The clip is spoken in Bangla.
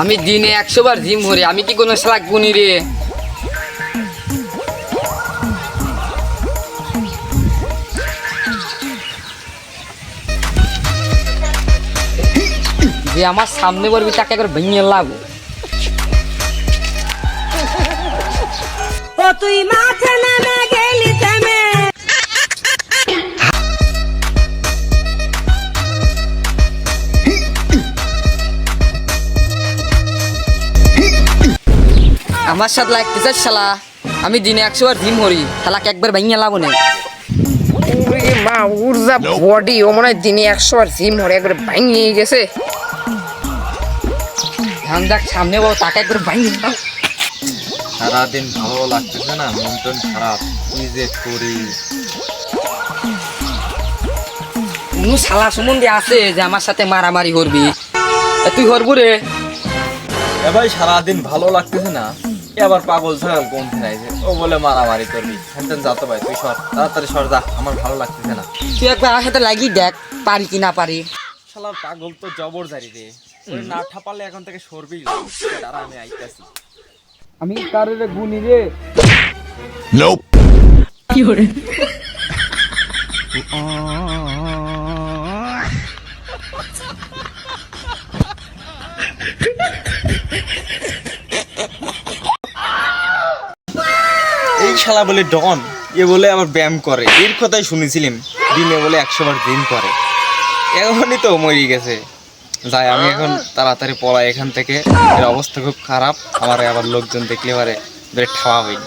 আমি দিনে 100 বার জিম করি, আমি কি কোনো শালাক গুনি রে? যে আমার সামনে বলবি তাকে একবার ভেঙে লাগো। ও তুই মাঠে নেমে গেলি থেমে। আমার সাথে লাগতেছে শালা, আমি দিনে 100 বার জিম করি, শালাকে একবার ভেঙে লাগো না। মা ওর যা বডি, ও মনে হয় দিনে 100 বার জিম হরে একবার ভাঙিয়ে গেছে। ধ্যান দেখ সামনে বলো, তাকে একবার ভেঙে দাও। সারাদিন ভালো লাগতেছে না, মন টন খারাপ, কি যে করি। কোনো শালা সম্বন্ধে আছে যে আমার সাথে মারামারি করবি? তুই করবো রে? এ ভাই সারাদিন ভালো লাগতেছে না, এবার পাগল ছাগল কোন ফেরাইছে, ও বলে মারামারি করবি। হ্যান যা তো ভাই, তুই সর, তাড়াতাড়ি সর যা, আমার ভালো লাগতেছে না। তুই একবার আমার সাথে লাগিয়ে দেখ পারি কি না পারি। শালার পাগল তো জবর জারি রে, ওই না ঠাপালে এখন থেকে সরবি। দাঁড়া আমি আইতাছি। আমি কারে গুনি রে? কি করে? এই শালা বলে ডন, এ বলে আবার ব্যায়াম করে, এর কথাই শুনেছিলাম দিনে বলে 100 বার জিম করে। এখনই তো মরে গেছে। যাই আমি এখন তাড়াতাড়ি পলাই এখান থেকে, এর অবস্থা খুব খারাপ, আমার আবার লোকজন দেখলে পারে বেশ ঠাওয়া হয়নি।